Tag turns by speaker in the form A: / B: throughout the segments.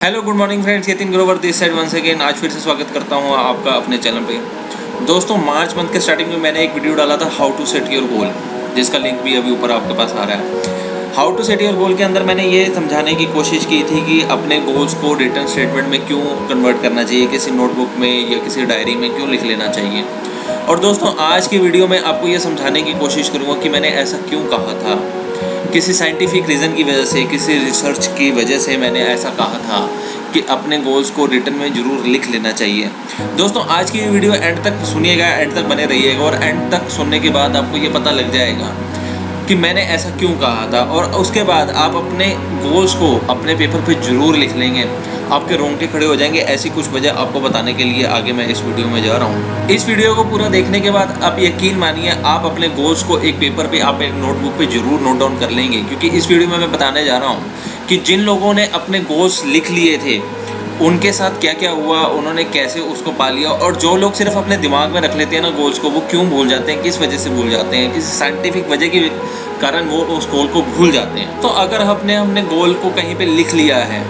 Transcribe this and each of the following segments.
A: Hello good morning friends, Yatin Grover this side once again. आज फिर से स्वागत करता हूँ आपका अपने चैनल पे। दोस्तों, मार्च मंथ के स्टार्टिंग में मैंने एक वीडियो डाला था how to set your goal, जिसका लिंक भी अभी ऊपर आपके पास आ रहा है। How to set your goal के अंदर मैंने ये समझाने की कोशिश की थी कि अपने गोल्स को रिटर्न स्टेटमेंट में क्यों कन्वर्ट करना चाहिए, किसी नोटबुक में या किसी डायरी में क्यों लिख लेना चाहिए। और दोस्तों, आज की वीडियो में आपको ये समझाने की कोशिश करूँगा कि मैंने ऐसा क्यों कहा था। किसी साइंटिफिक रीज़न की वजह से, किसी रिसर्च की वजह से मैंने ऐसा कहा था कि अपने गोल्स को रिटर्न में ज़रूर लिख लेना चाहिए। दोस्तों, आज की वीडियो एंड तक सुनिएगा, एंड तक बने रहिएगा और एंड तक सुनने के बाद आपको ये पता लग जाएगा कि मैंने ऐसा क्यों कहा था। और उसके बाद आप अपने गोल्स को अपने पेपर पे ज़रूर लिख लेंगे, आपके रोंगटे खड़े हो जाएंगे। ऐसी कुछ वजह आपको बताने के लिए आगे मैं इस वीडियो में जा रहा हूँ। इस वीडियो को पूरा देखने के बाद आप यकीन मानिए, आप अपने गोल्स को एक पेपर पे, आप एक नोटबुक पे ज़रूर नोट डाउन कर लेंगे। क्योंकि इस वीडियो में मैं बताने जा रहा हूँ कि जिन लोगों ने अपने गोल्स लिख लिए थे उनके साथ क्या क्या हुआ, उन्होंने कैसे उसको पा लिया। और जो लोग सिर्फ अपने दिमाग में रख लेते हैं ना गोल्स को, वो क्यों भूल जाते हैं, किस वजह से भूल जाते हैं, किसी साइंटिफिक वजह के कारण वो उस गोल को भूल जाते हैं। तो अगर हमने अपने गोल को कहीं पे लिख लिया है,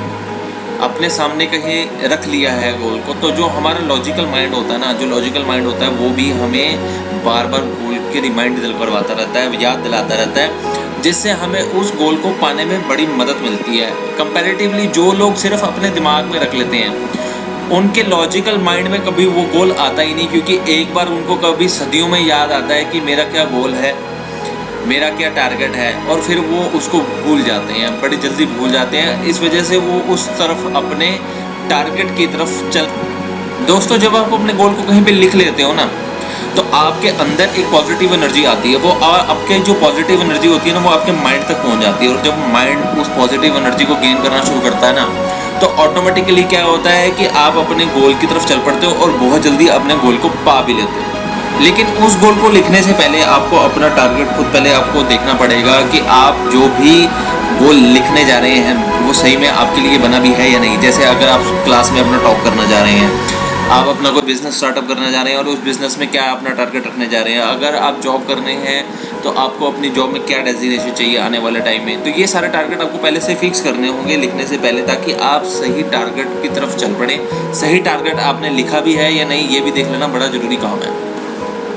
A: अपने सामने कहीं रख लिया है गोल को, तो जो हमारा लॉजिकल माइंड होता है ना, जो लॉजिकल माइंड होता है वो भी हमें बार बार गोल के रिमाइंड करवाता रहता है, याद दिलाता रहता है, जिससे हमें उस गोल को पाने में बड़ी मदद मिलती है। कंपैरेटिवली जो लोग सिर्फ अपने दिमाग में रख लेते हैं, उनके लॉजिकल माइंड में कभी वो गोल आता ही नहीं। क्योंकि एक बार उनको कभी सदियों में याद आता है कि मेरा क्या गोल है, मेरा क्या टारगेट है, और फिर वो उसको भूल जाते हैं, बड़ी जल्दी भूल जाते हैं। इस वजह से वो उस तरफ, अपने टारगेट की तरफ चल। दोस्तों, जब आप अपने गोल को कहीं पे लिख लेते हो ना, तो आपके अंदर एक पॉजिटिव एनर्जी आती है। वो आपके जो पॉजिटिव एनर्जी होती है ना, वो आपके माइंड तक पहुंच जाती है। और जब माइंड उस पॉजिटिव एनर्जी को गेन करना शुरू करता है ना, तो ऑटोमेटिकली क्या होता है कि आप अपने गोल की तरफ चल पड़ते हो और बहुत जल्दी अपने गोल को पा भी लेते हो। लेकिन उस गोल को लिखने से पहले आपको अपना टारगेट खुद पहले आपको देखना पड़ेगा कि आप जो भी गोल लिखने जा रहे हैं वो सही में आपके लिए बना भी है या नहीं। जैसे अगर आप क्लास में अपना टॉप करना जा रहे हैं, आप अपना कोई बिज़नेस स्टार्टअप करना जा रहे हैं और उस बिज़नेस में क्या अपना टारगेट रखने जा रहे हैं, अगर आप जॉब करने हैं तो आपको अपनी जॉब में क्या डेजिग्नेशन चाहिए आने वाले टाइम में, तो ये सारे टारगेट आपको पहले से फिक्स करने होंगे लिखने से पहले, ताकि आप सही टारगेट की तरफ चल पड़े। सही टारगेट आपने लिखा भी है या नहीं, ये भी देख लेना बड़ा ज़रूरी काम है।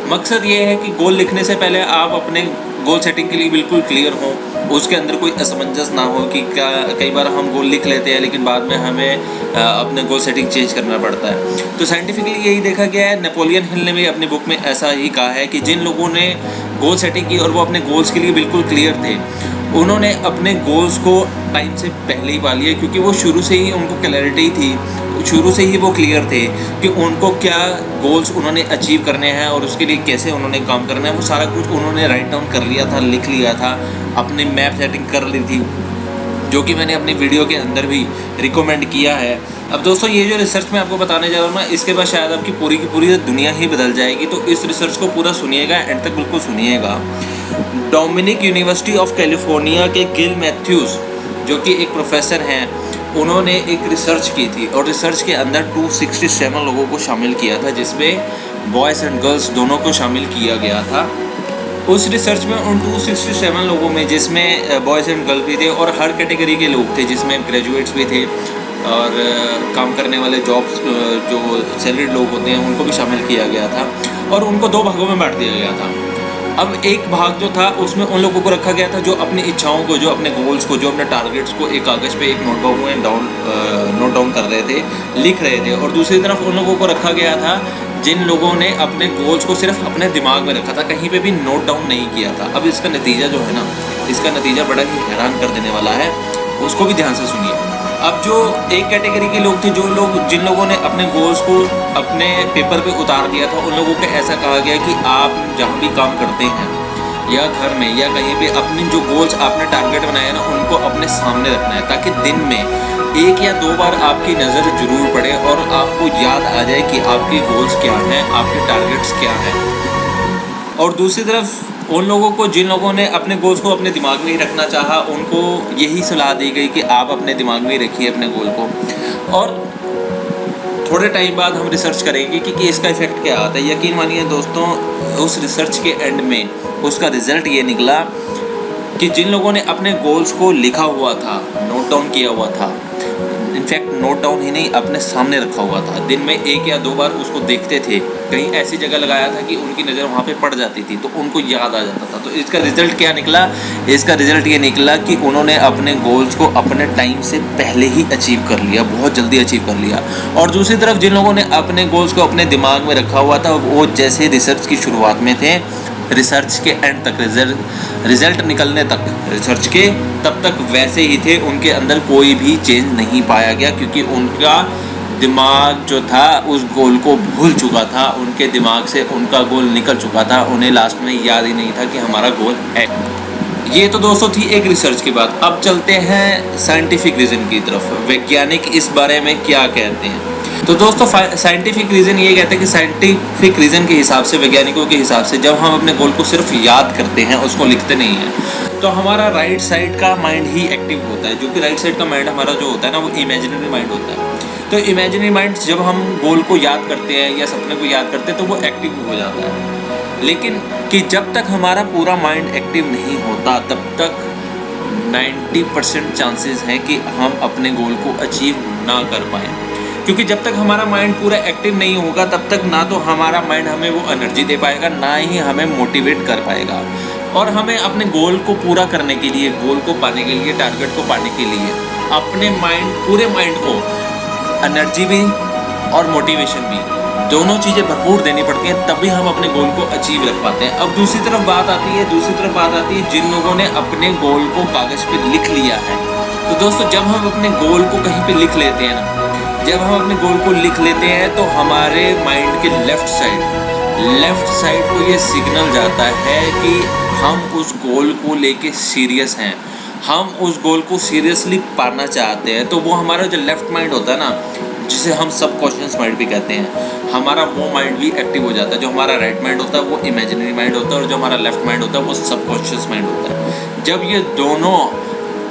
A: मकसद ये है कि गोल लिखने से पहले आप अपने गोल सेटिंग के लिए बिल्कुल क्लियर हो, उसके अंदर कोई असमंजस ना हो कि क्या। कई बार हम गोल लिख लेते हैं लेकिन बाद में हमें अपने गोल सेटिंग चेंज करना पड़ता है। तो साइंटिफिकली यही देखा गया है, नेपोलियन हिल ने भी अपनी बुक में ऐसा ही कहा है कि जिन लोगों ने गोल सेटिंग की और वो अपने गोल्स के लिए बिल्कुल क्लियर थे, उन्होंने अपने गोल्स को टाइम से पहले ही पा लिया। क्योंकि वो शुरू से ही उनको क्लैरिटी थी, शुरू से ही वो क्लियर थे कि उनको क्या गोल्स उन्होंने अचीव करने हैं और उसके लिए कैसे उन्होंने काम करना है। वो सारा कुछ उन्होंने राइट डाउन कर लिया था, लिख लिया था, अपनी मैप सेटिंग कर ली थी, जो कि मैंने अपनी वीडियो के अंदर भी रिकमेंड किया है। अब दोस्तों, ये जो रिसर्च मैं आपको बताने जा रहा हूँ ना, इसके बाद शायद आपकी पूरी की पूरी दुनिया ही बदल जाएगी। तो इस रिसर्च को पूरा सुनिएगा, एंड तक बिल्कुल सुनिएगा। डोमिनिक यूनिवर्सिटी ऑफ कैलिफोर्निया के गिल मैथ्यूज़, जो कि एक प्रोफेसर हैं, उन्होंने एक रिसर्च की थी और रिसर्च के अंदर 267 लोगों को शामिल किया था, जिसमें बॉयज़ एंड गर्ल्स दोनों को शामिल किया गया था। उस रिसर्च में उन 267 लोगों में, जिसमें बॉयज़ एंड गर्ल्स भी थे और हर कैटेगरी के लोग थे, जिसमें ग्रेजुएट्स भी थे और काम करने वाले जॉब्स, जो सैलरीड लोग होते हैं, उनको भी शामिल किया गया था। और उनको 2 भागों में बांट दिया गया था। अब एक भाग जो था उसमें उन लोगों को रखा गया था जो अपनी इच्छाओं को, जो अपने गोल्स को, जो अपने टारगेट्स को एक कागज़ पे एक नोटबुक में नोट डाउन कर रहे थे, लिख रहे थे। और दूसरी तरफ उन लोगों को रखा गया था जिन लोगों ने अपने गोल्स को सिर्फ अपने दिमाग में रखा था, कहीं पे भी नोट डाउन नहीं किया था। अब इसका नतीजा जो है ना, इसका नतीजा बड़ा ही हैरान कर देने वाला है, उसको भी ध्यान से सुनिए। अब जो एक कैटेगरी के लोग थे, जिन लोगों ने अपने गोल्स को अपने पेपर पे उतार दिया था, उन लोगों को ऐसा कहा गया कि आप जहाँ भी काम करते हैं या घर में या कहीं पे, अपने जो गोल्स आपने टारगेट बनाए ना, उनको अपने सामने रखना है, ताकि दिन में 1 या 2 बार आपकी नज़र जरूर पड़े और आपको याद आ जाए कि आपके गोल्स क्या हैं, आपके टारगेट्स क्या हैं। और दूसरी तरफ उन लोगों को, जिन लोगों ने अपने गोल्स को अपने दिमाग में ही रखना चाहा, उनको यही सलाह दी गई कि आप अपने दिमाग में ही रखिए अपने गोल को। और थोड़े टाइम बाद हम रिसर्च करेंगे कि इसका इफ़ेक्ट क्या आता है। यकीन मानिए दोस्तों, उस रिसर्च के एंड में उसका रिज़ल्ट ये निकला कि जिन लोगों ने अपने गोल्स को लिखा हुआ था, नोट डाउन किया हुआ था, इनफैक्ट नोट डाउन ही नहीं, अपने सामने रखा हुआ था। दिन में 1 या 2 बार उसको देखते थे, कहीं ऐसी जगह लगाया था कि उनकी नज़र वहाँ पे पड़ जाती थी तो उनको याद आ जाता था। तो इसका रिजल्ट क्या निकला? इसका रिजल्ट ये निकला कि उन्होंने अपने गोल्स को अपने टाइम से पहले ही अचीव कर लिया, बहुत जल्दी अचीव कर लिया। और दूसरी तरफ जिन लोगों ने अपने गोल्स को अपने दिमाग में रखा हुआ था, वो जैसे रिसर्च की शुरुआत में थे, रिसर्च के एंड तक, रिजल्ट निकलने तक रिसर्च के तब तक वैसे ही थे। उनके अंदर कोई भी चेंज नहीं पाया गया, क्योंकि उनका दिमाग जो था उस गोल को भूल चुका था, उनके दिमाग से उनका गोल निकल चुका था, उन्हें लास्ट में याद ही नहीं था कि हमारा गोल है। ये तो दोस्तों थी एक रिसर्च की बात। अब चलते हैं साइंटिफिक रीज़न की तरफ। वैज्ञानिक इस बारे में क्या कहते हैं? तो दोस्तों साइंटिफिक रीज़न ये कहते हैं कि साइंटिफिक रीज़न के हिसाब से, वैज्ञानिकों के हिसाब से, जब हम अपने गोल को सिर्फ याद करते हैं, उसको लिखते नहीं हैं, तो हमारा राइट साइड का माइंड ही एक्टिव होता है। जो कि राइट साइड का माइंड हमारा जो होता है ना, वो इमेजिनरी माइंड होता है। तो इमेजिनरी माइंड जब हम गोल को याद करते हैं या सपने को याद करते हैं तो वो एक्टिव हो जाता है। लेकिन कि जब तक हमारा पूरा माइंड एक्टिव नहीं होता, तब तक 90% चांसेस हैं कि हम अपने गोल को अचीव ना कर पाएँ। क्योंकि जब तक हमारा माइंड पूरा एक्टिव नहीं होगा, तब तक ना तो हमारा माइंड हमें वो एनर्जी दे पाएगा, ना ही हमें मोटिवेट कर पाएगा। और हमें अपने गोल को पूरा करने के लिए, गोल को पाने के लिए, टारगेट को पाने के लिए अपने पूरे माइंड को एनर्जी भी और मोटिवेशन भी, दोनों चीज़ें भरपूर देनी पड़ती हैं, तभी हम अपने गोल को अचीव रख पाते हैं। अब दूसरी तरफ बात आती है जिन लोगों ने अपने गोल को कागज़ पे लिख लिया है। तो दोस्तों, जब हम अपने गोल को कहीं पे लिख लेते हैं ना, जब हम अपने गोल को लिख लेते हैं तो हमारे माइंड के लेफ़्ट साइड को ये सिग्नल जाता है कि हम उस गोल को लेके सीरियस हैं, हम उस गोल को सीरियसली पाना चाहते हैं। तो वो हमारा जो लेफ़्ट माइंड होता है ना, जिसे हम सबकॉन्शियस माइंड भी कहते हैं, हमारा वो माइंड भी एक्टिव हो जाता है। जो हमारा राइट माइंड होता है वो इमेजिनरी माइंड होता है, और जो हमारा लेफ़्ट माइंड होता है वो सबकॉन्शियस माइंड होता है। जब ये दोनों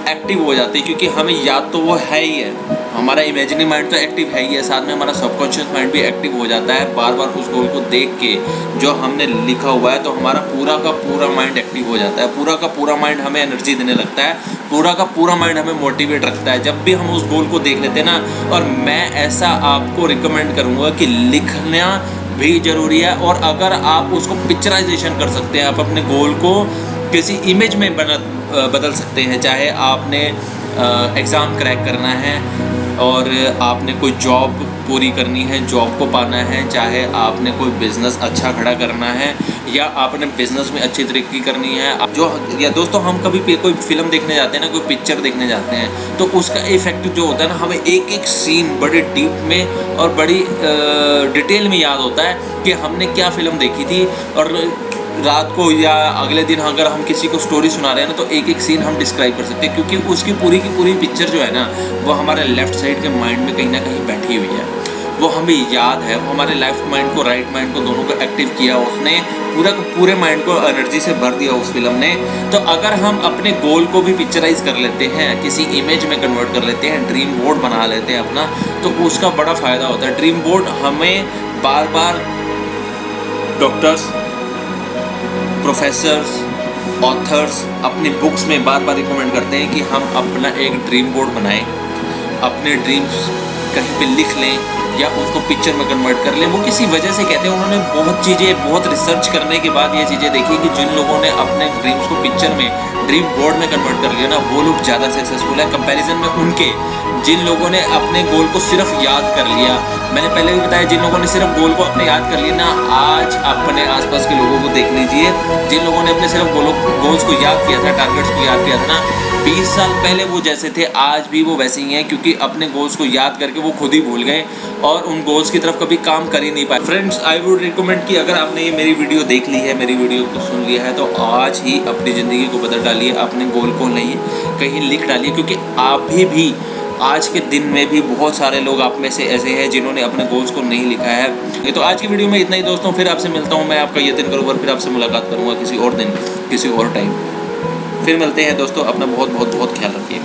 A: एक्टिव हो जाते हैं, क्योंकि हमें याद तो वो है ही है, हमारा इमेजिनरी माइंड तो एक्टिव है ही है, साथ में हमारा सबकॉन्शियस माइंड भी एक्टिव हो जाता है। बार बार उस गोल को देख के जो हमने लिखा हुआ है, तो हमारा पूरा का पूरा माइंड एक्टिव हो जाता है, पूरा का पूरा माइंड हमें एनर्जी देने लगता है, पूरा का पूरा माइंड हमें मोटिवेट रखता है जब भी हम उस गोल को देख लेते हैं ना। और मैं ऐसा आपको रिकमेंड करूँगा कि लिखना भी ज़रूरी है, और अगर आप उसको पिक्चराइजेशन कर सकते हैं, आप अपने गोल को किसी इमेज में बदल सकते हैं। चाहे आपने एग्ज़ाम क्रैक करना है और आपने कोई जॉब पूरी करनी है, जॉब को पाना है, चाहे आपने कोई बिज़नेस अच्छा खड़ा करना है, या आपने बिज़नेस में अच्छी तरक्की करनी है, या दोस्तों हम कभी कोई फिल्म देखने जाते हैं ना, कोई पिक्चर देखने जाते हैं, तो उसका इफ़ेक्ट जो होता है ना, हमें एक एक सीन बड़े डीप में और बड़ी डिटेल में याद होता है कि हमने क्या फ़िल्म देखी थी। और रात को या अगले दिन अगर हम किसी को स्टोरी सुना रहे हैं ना, तो एक एक सीन हम डिस्क्राइब कर सकते हैं, क्योंकि उसकी पूरी की पूरी पिक्चर जो है ना, वो हमारे लेफ़्ट साइड के माइंड में कहीं ना कहीं बैठी हुई है, वो हमें याद है, वो हमारे लेफ़्ट माइंड को, राइट माइंड को, दोनों को एक्टिव किया उसने, पूरे माइंड को एनर्जी से भर दिया उस फिल्म ने। तो अगर हम अपने गोल को भी पिक्चराइज कर लेते हैं, किसी इमेज में कन्वर्ट कर लेते हैं, ड्रीम बोर्ड बना लेते हैं अपना, तो उसका बड़ा फ़ायदा होता है। ड्रीम बोर्ड हमें बार बार डॉक्टर्स, प्रोफेसर्स, ऑथर्स अपनी बुक्स में बार बार रिकमेंड करते हैं कि हम अपना एक ड्रीम बोर्ड बनाएं, अपने ड्रीम्स कहीं पे लिख लें या उसको पिक्चर में कन्वर्ट कर लें। वो किसी वजह से कहते हैं, उन्होंने बहुत रिसर्च करने के बाद ये चीज़ें देखी कि जिन लोगों ने अपने ड्रीम्स को पिक्चर में, ड्रीम बोर्ड में कन्वर्ट कर लिया ना, वो लोग ज़्यादा सक्सेसफुल है कंपैरिजन में उनके जिन लोगों ने अपने गोल को सिर्फ याद कर लिया। मैंने पहले भी बताया, जिन लोगों ने सिर्फ गोल को अपने याद कर लिया ना, आज अपने आसपास के लोगों को देख लीजिए, जिन लोगों ने अपने सिर्फ गोल्स को याद किया था, टारगेट्स को याद किया था ना, 20 साल पहले वो जैसे थे आज भी वो वैसे ही हैं, क्योंकि अपने गोल्स को याद करके वो खुद ही भूल गए और उन गोल्स की तरफ कभी काम कर ही नहीं पाए। फ्रेंड्स, आई वुड रिकमेंड कि अगर आपने ये मेरी वीडियो देख ली है, मेरी वीडियो को सुन लिया है, तो आज ही अपनी ज़िंदगी को बदल डालिए, अपने गोल को नहीं कहीं लिख डालिए, क्योंकि आप भी आज के दिन में भी बहुत सारे लोग आप में से ऐसे हैं जिन्होंने अपने गोल्स को नहीं लिखा है। ये तो आज की वीडियो में इतना ही दोस्तों, फिर आपसे मिलता हूँ मैं, आपका यतिन ग्रोवर, फिर आपसे मुलाकात करूँगा किसी और दिन, किसी और टाइम। फिर मिलते हैं दोस्तों, अपना बहुत ख्याल रखिए।